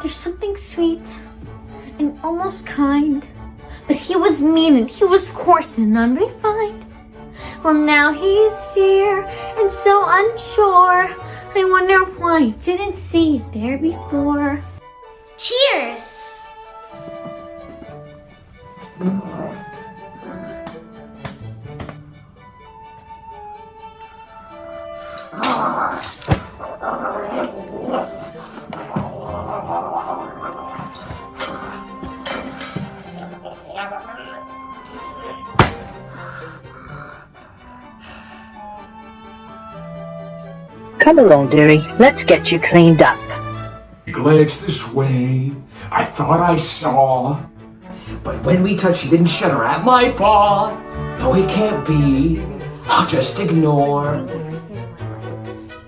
There's something sweet and almost kind, but he was mean and he was coarse and unrefined. Well, now he's dear and so unsure. I wonder why I didn't see it there before. Cheers! Come along, dearie. Let's get you cleaned up. Glanced this way. I thought I saw. But when we touched, she didn't shudder at my paw. No, it can't be. I'll just ignore.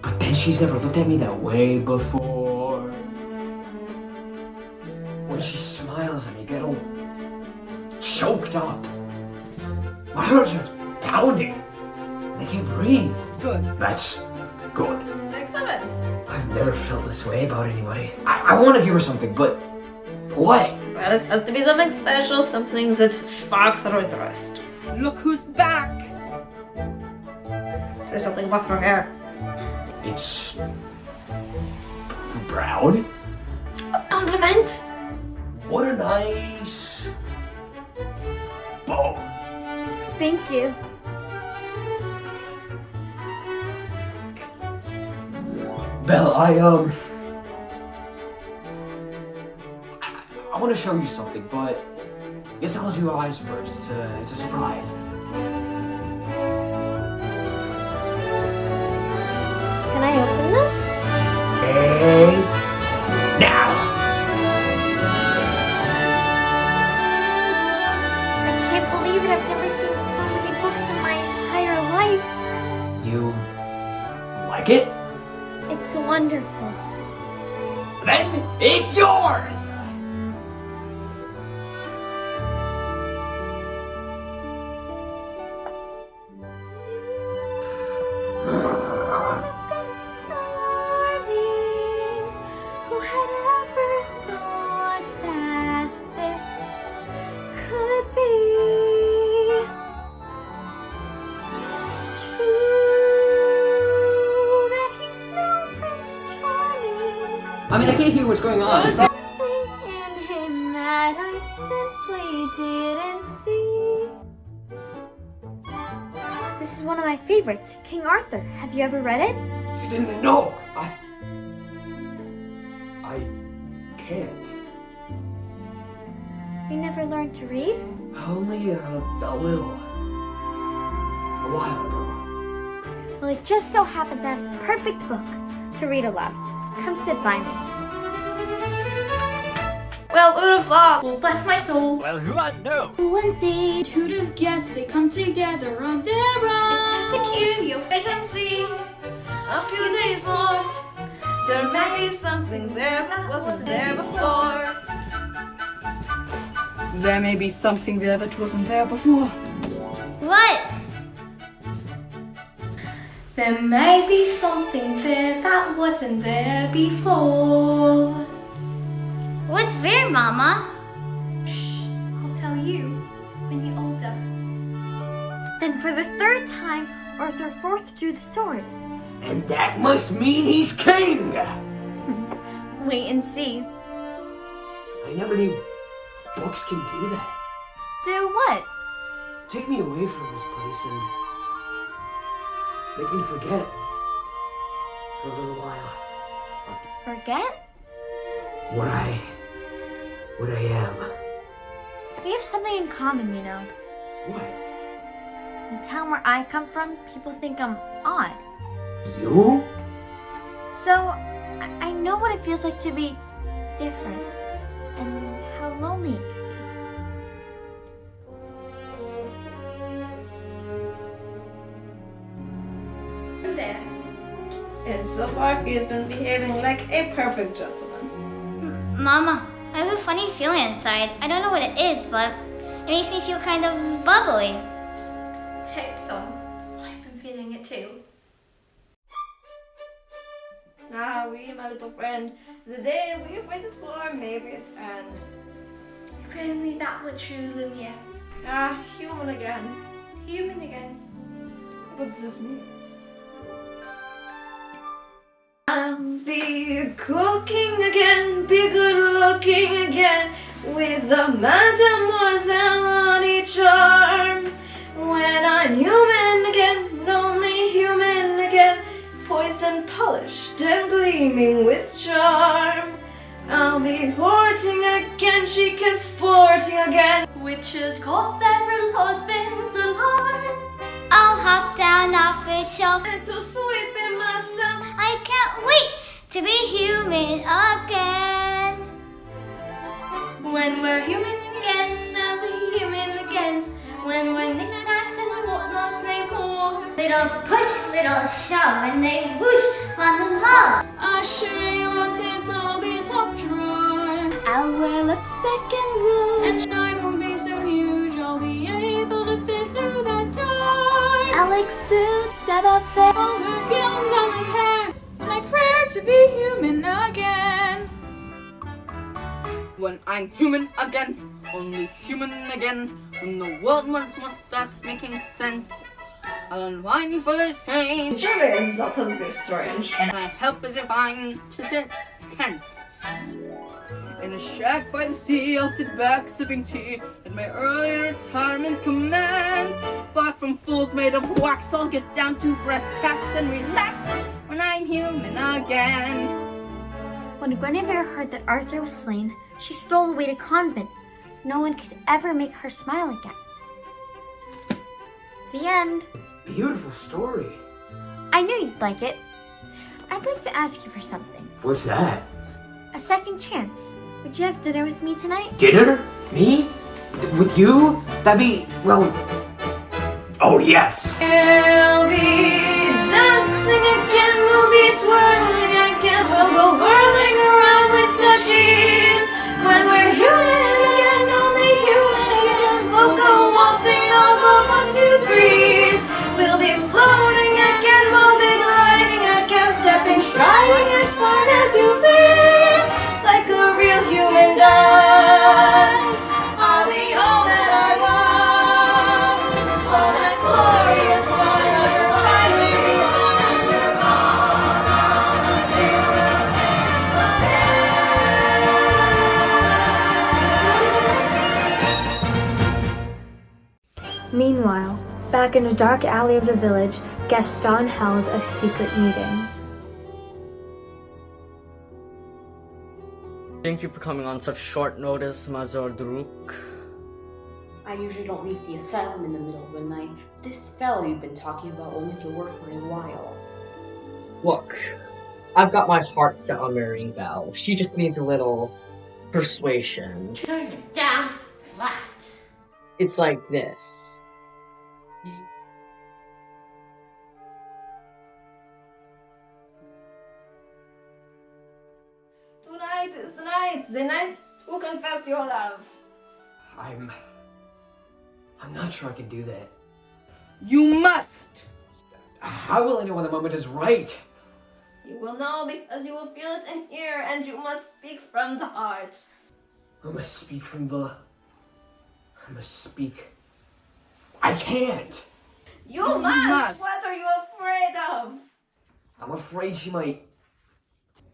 But then she's never looked at me that way before. When she smiles at me, get all choked up. My heart starts pounding. I can't breathe. Good. That's good. Excellent. I've never felt this way about anybody. I want to give her something, but what? Well, it has to be something special, something that sparks her interest. Look who's back! Say something about her hair. It's brown. A compliment? What a nice bow. Thank you. Belle, I want to show you something, but you have to close your eyes first. It's a surprise. Can I open them? Hey, now! I can't believe it. I've never seen so many books in my entire life. You like it? It's wonderful. Then it's yours! Who had ever thought that this could be true? That he's no Prince Charming. me hear what's going on. Something in him that I simply didn't see. This is one of my favorites, King Arthur. Have you ever read it? You didn't know. I can't. You never learned to read? Only a little. A while ago. Well, it just so happens I have a perfect book to read aloud. Come sit by me. Well, who'd have thought? Well, bless my soul. Well, who I'd know? One day, who'd have guessed they come together on their own? It's a peculiar vacancy. A few days more. There may be something there that wasn't there before. There may be something there that wasn't there before. What? There may be something there that wasn't there before. What's there, Mama? Shh, I'll tell you when you're older. Then for the third time, Arthur forth-drew the sword. And that must mean he's king! Wait and see. I never knew books can do that. Do what? Take me away from this place and make me forget for a little while. Forget? What I am. We have something in common, you know. What? The town where I come from, people think I'm odd. You? So, I know what it feels like to be different. And how lonely it can be. There. And so far, he has been behaving like a perfect gentleman. Mama, I have a funny feeling inside. I don't know what it is, but it makes me feel kind of bubbly. Tape son. I've been feeling it too. Ah, we, my little friend, the day we've waited for may be at hand. If only that were true, Lumiere. Ah, human again. Human again. What does this mean? I'll be cooking again, be good looking again, with the mademoiselle charm. When I'm human again, only human again, poised and polished and gleaming with charm. I'll be courting again, chic and sporting again, which should cause several husbands alarm. I'll hop down off a shelf and to sweep in myself. I can't wait to be human again. When we're human again, now we're human again. When we're knickknacks and whatnots no more. Little push, little shove, and they whoosh, fall in love. I sure you want it all be top drawer. I'll wear lipstick and rouge, And I won't be so huge, I'll be able to fit through that door. I like suits of a fair. All her gilded lonely hair. It's my prayer to be human again. When I'm human again, only human again, when the world once more starts making sense, I'll unwind for the change. Surely that would be strange. And my help is divine to the tense. In a shack by the sea, I'll sit back sipping tea, and my early retirement commence. Far from fools made of wax, I'll get down to brass tacks and relax when I'm human again. When Guinevere heard that Arthur was slain, she stole away to convent. No one could ever make her smile again. The end. Beautiful story. I knew you'd like it. I'd like to ask you for something. What's that? A second chance. Would you have dinner with me tonight? Dinner? Me? With you? That'd be, well... Oh, yes! We'll be dancing again, we'll be twirling again, we'll go whirling around with such ease. When we're human again, only human again, we'll go waltzing those up 1, 2, 3s. We'll be floating again, we'll be gliding again, stepping, striding as far as you please, like a real human does. I'll be all that I was, all that glorious one, Meanwhile, back in a dark alley of the village, Gaston held a secret meeting. Thank you for coming on such short notice, Mazor Druk. I usually don't leave the asylum in the middle of the night. This fellow you've been talking about will make it worth my while. Look, I've got my heart set on marrying Belle. She just needs a little persuasion. Turn it down flat. It's like this. Tonight is the night to confess your love. I'm not sure I can do that. You must! How will I know when the moment is right? You will know because you will feel it in here, and you must speak from the heart. I must speak. I can't! You must! What are you afraid of? I'm afraid she might...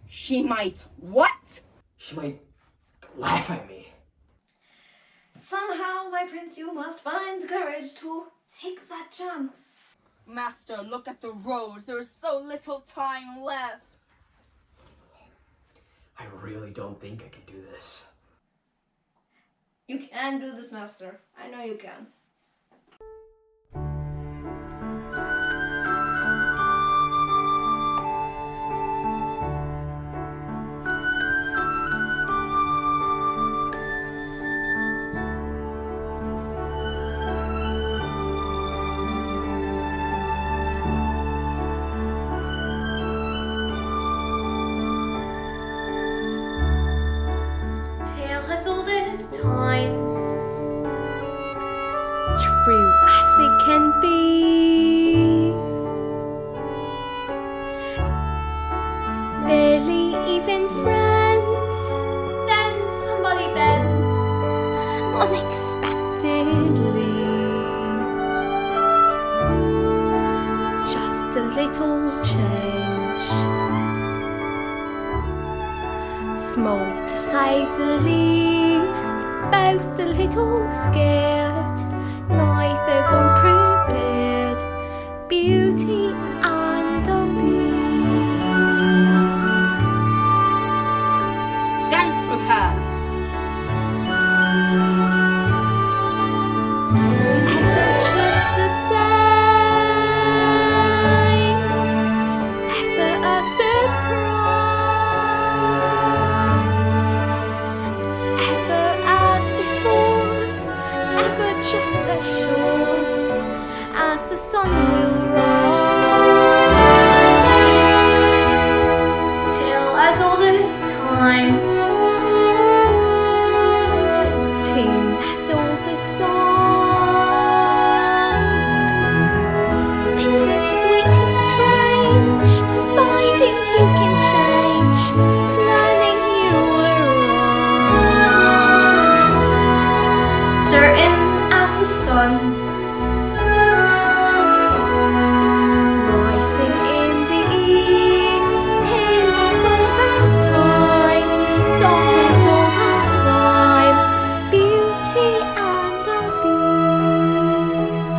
She might what? She might laugh at me. Somehow, my prince, you must find the courage to take that chance. Master, look at the road. There is so little time left. I really don't think I can do this. You can do this, master. I know you can. Tale as old as time, True as it can be. Barely even friends, then somebody bends unexpectedly. Just a little change, small to say the least. Both a little scared, neither one prepared. Beauty and the Beast. Dance with her. Ever just the same, ever a surprise, ever as before, ever just as sure as the sun will rise. tale as old as time, Tune as old as song, bittersweet and strange, finding you can change, learning you were wrong. certain as the sun, Rising in the east, tale as old as time, song as old as rhyme, Beauty and the Beast.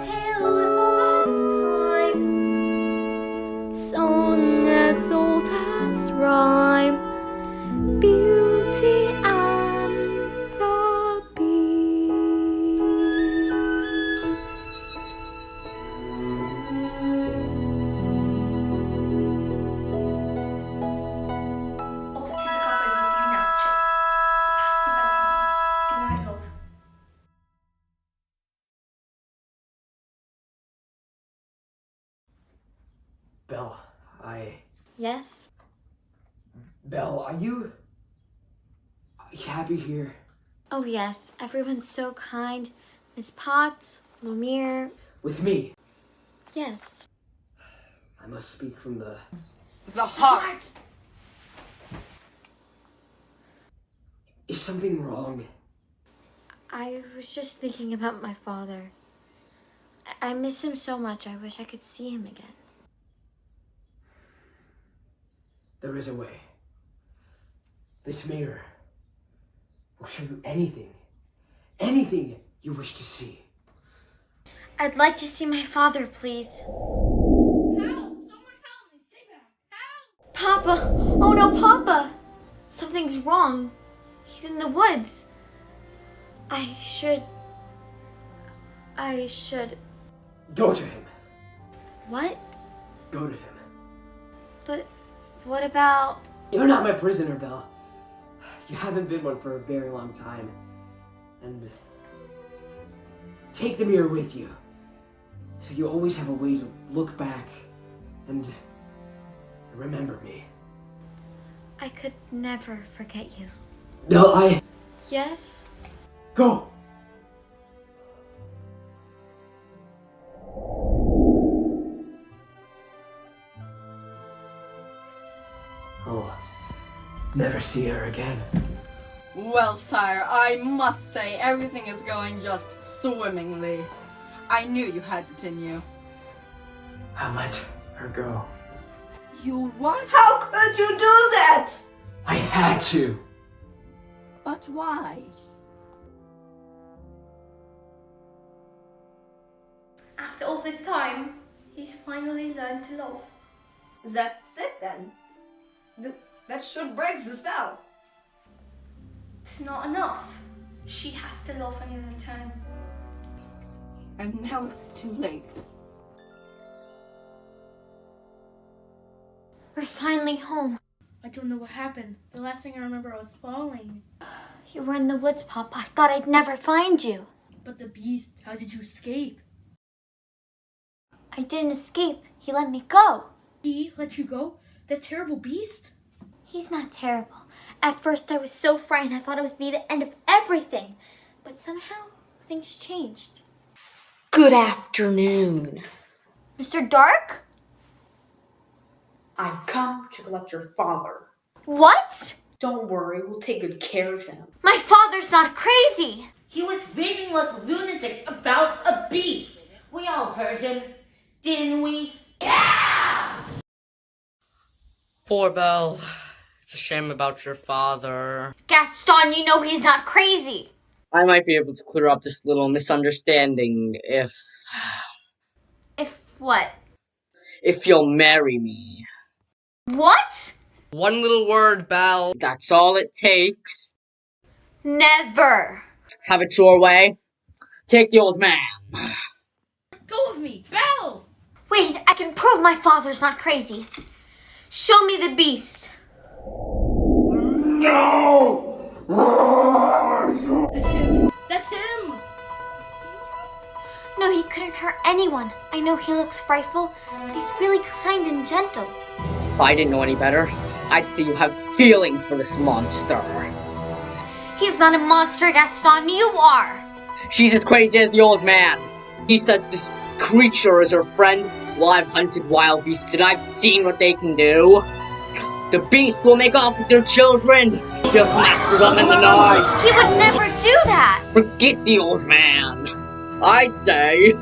tale as old as time, Song as old as rhyme, Beauty and the Beast. off to the cupboard with you now, Chip. It's past your bedtime. Good night, love. Belle, Yes? Belle, are you happy here? Oh, yes. Everyone's so kind. Miss Potts, Lemire. With me? Yes. I must speak from the heart. Is something wrong? I was just thinking about my father. I miss him so much. I wish I could see him again. There is a way. This mirror will show you anything you wish to see? I'd like to see my father, please. Help! Someone help me! Stay back! Help! Papa! Oh no, Papa! Something's wrong. He's in the woods. I should... Go to him. What? Go to him. But what about... You're not my prisoner, Belle. You haven't been one for a very long time. And take the mirror with you, so you always have a way to look back and remember me. I could never forget you. No, Yes? Go! I'll never see her again. Well, sire, I must say everything is going just swimmingly. I knew you had it in you. I'll let her go. You what? How could you do that? I had to. But why? After all this time, he's finally learned to love. That's it then. That should break the spell. It's not enough. She has to love him in return. And now it's too late. We're finally home. I don't know what happened. The last thing I remember I was falling. You were in the woods, Papa. I thought I'd never find you. But the beast, how did you escape? I didn't escape. He let me go. He let you go? That terrible beast? He's not terrible. At first I was so frightened I thought it would be the end of everything. But somehow things changed. Good afternoon. Mr. Dark? I've come to collect your father. What? Don't worry, we'll take good care of him. My father's not crazy. He was raving like a lunatic about a beast. We all heard him, didn't we? Poor Belle. It's a shame about your father. Gaston, you know he's not crazy. I might be able to clear up this little misunderstanding if What? If you'll marry me. What? One little word, Belle. That's all it takes. Never. Have it your way. Take the old man. Go with me, Belle! Wait, I can prove my father's not crazy. Show me the beast. No! That's him! That's him! No, he couldn't hurt anyone. I know he looks frightful, but he's really kind and gentle. If I didn't know any better, I'd say you have feelings for this monster. He's not a monster, Gaston. You are. She's as crazy as the old man. He says this creature is her friend. Well, I've hunted wild beasts and I've seen what they can do. The beast will make off with their children. He'll come after them in the night. He would never do that. Forget the old man. I say,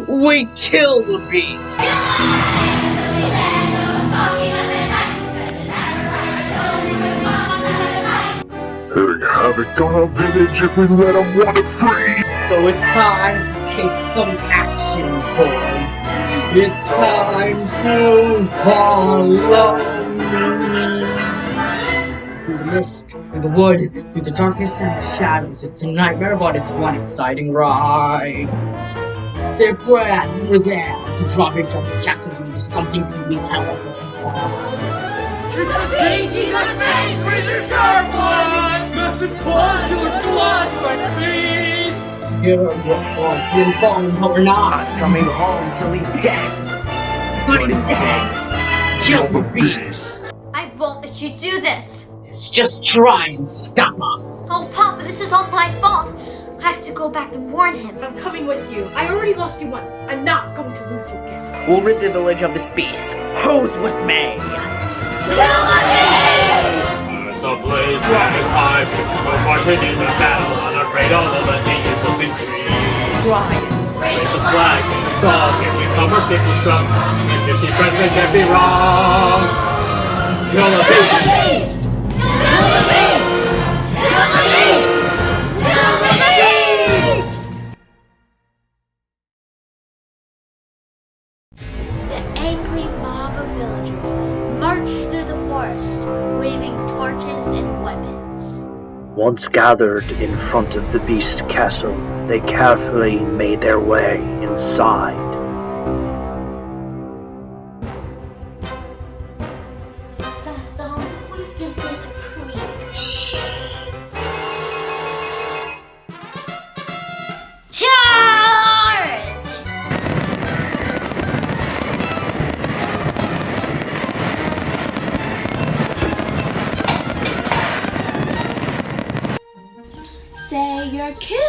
we kill the beast. He'd havoc on a village if we let him wander free. So it's time to take some action, boys. It's time to follow me. Through the mist, through the wood, through the darkness and the shadows. It's a nightmare, but it's one exciting ride. Say a prayer and we're there to drop into the castle into something truly terrible inside. It's a beast! He's got fangs! Razor sharp one! Massive paws! Killer claws like beast! We're falling, but we're not coming home till he's dead. Put him dead. Kill the beast. I won't let you do this. Just try and stop us. Oh, Papa, this is all my fault. I have to go back and warn him. I'm coming with you. I already lost you once. I'm not going to lose you again. We'll rid the village of this beast. Who's with me? It's a blaze, rise high, no marching in the battle, unafraid of the unusual centuries. Try and raise the flags in the song, here we come, we're 50 strong, and 50 friends, they can't be wrong. Kill the beast! Kill the beast! Kill the beast! Kill the beast! torches and weapons. Once gathered in front of the beast castle, they carefully made their way inside. Gaston, please give me the creeps. Charge! Say you're cute.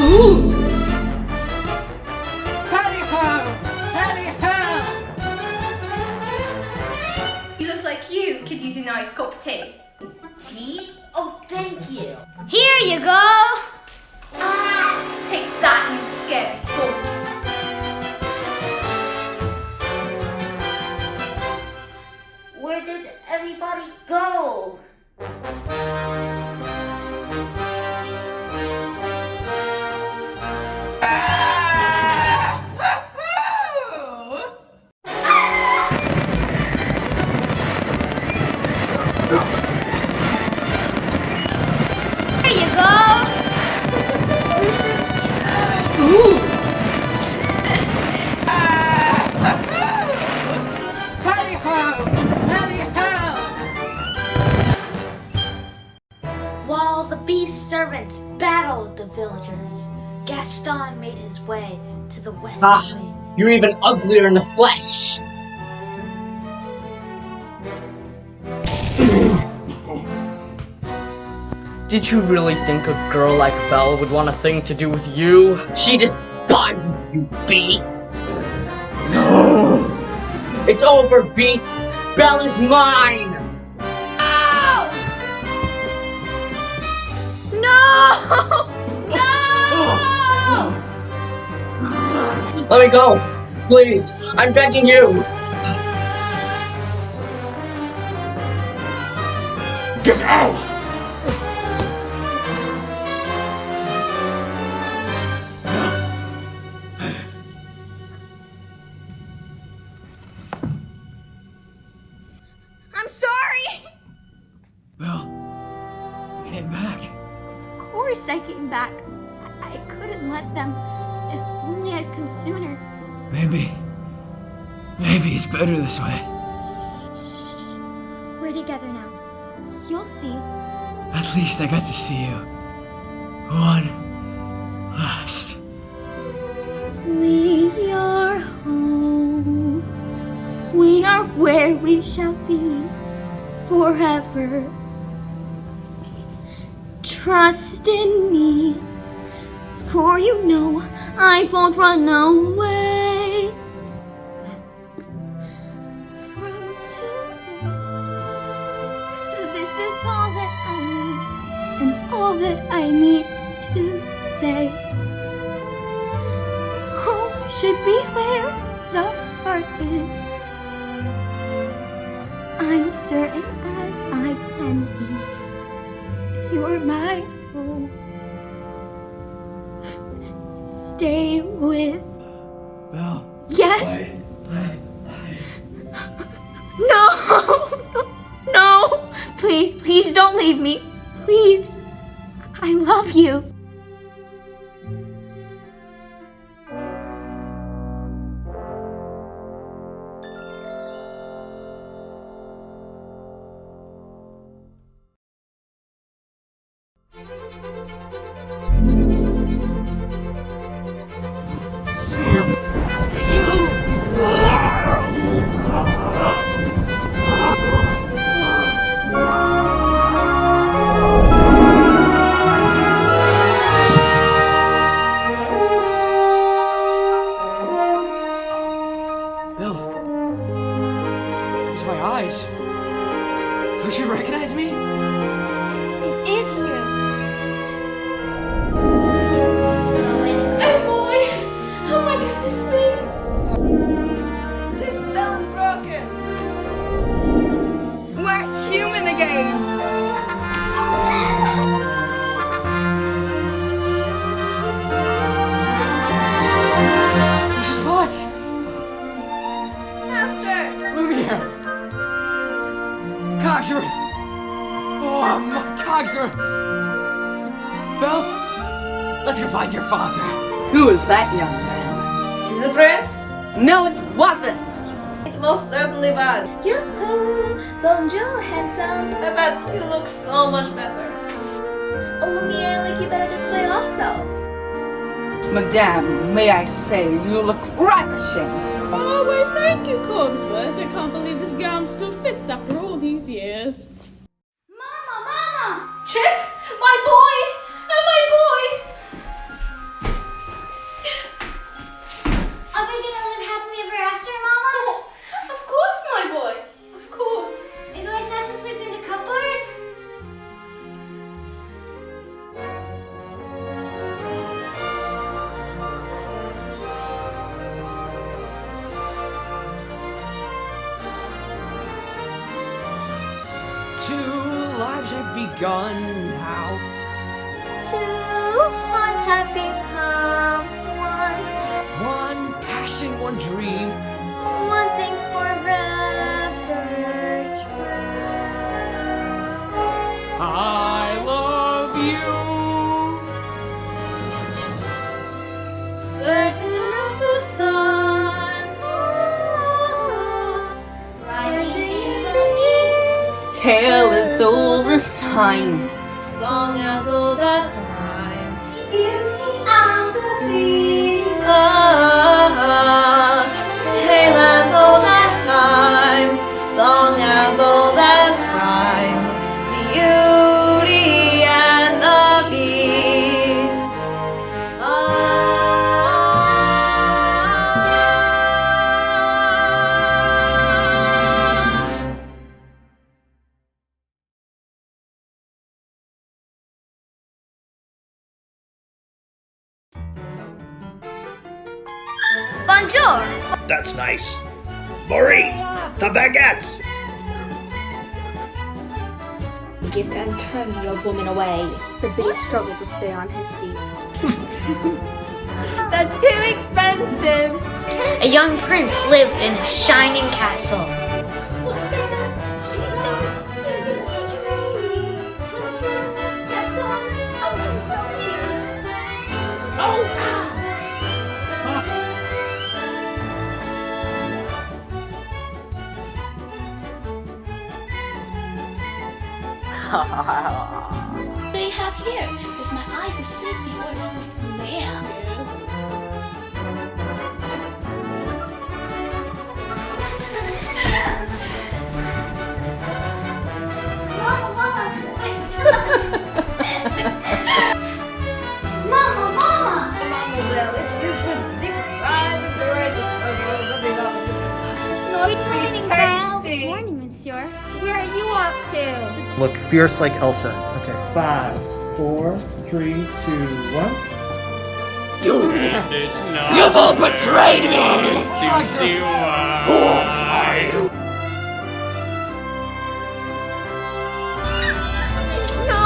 Ooh! Tally-ho! Tally-ho! You look like you could use a nice cup of tea. Tea? Oh, thank you. Here you go! Take that, you scary sport. Where did everybody go? Here you go! Ooh! Tally-ho! Tally-ho! While the beast servants battled the villagers, Gaston made his way to the west wing. You're even uglier in the flesh! Did you really think a girl like Belle would want a thing to do with you? She despises you, beast! No! It's over, beast! Belle is mine! No! Let me go! Please! I'm begging you! Get out! I'm sorry. Belle, you came back. Of course I came back. I couldn't let them. If only I'd come sooner. Maybe it's better this way. We're together now. You'll see. At least I got to see you. One last. We are home. We are where we shall be forever. Trust in me, for you know I won't run away. From today, this is all that I need, and all that I need to say. Home should be where the heart is. I'm certain as I can be. You're my home. Stay with. Belle. Yes. No. No. Please don't leave me. Please. I love you. Don't you recognize me? It is you. Oh boy! Oh my goodness me! This spell is broken! We're human again! Mrs. Potts! here! Cogsworth! Oh, Cogsworth! Belle, let's go find your father. Who is that young man? Is it Prince? No, it wasn't! It most certainly was. Yoo-hoo! Bonjour, handsome. I bet you look so much better. Oh, Lumiere, like you better display also. Madame, may I say, you look ravishing. Oh, why thank you, Cogsworth. I can't believe this gown still fits after all these years. Mama! Chip? My boy! And my boy! Are we gonna live happily ever after, Mama? Of course, my boy. Of course. And do I have to sleep in the cupboard? Two lives have begun now. Two hearts have become one. One passion, one dream. One thing forever true. I love you. Certain as the sun, Rising in the east, Tale as old as time. song as old as rhyme. beauty and the beast. Ah, tale as old as time, song as old as rhyme. Beauty and the Beast. Bonjour! That's nice. Maurice, the baguettes! Gift and turn your woman away. The beast struggled to stay on his feet. That's too expensive. A young prince lived in a shining castle. What do you have here? Does my eye deceive me, or is this the man? Mama! Mademoiselle, it is with deep pride and greatest purpose that we welcome you. Good morning, Belle. Good morning, monsieur. Where are you up to? Look fierce like Elsa. Okay, 5, 4, 3, 2, 1. You did not. You've all betrayed me! Who are you? No!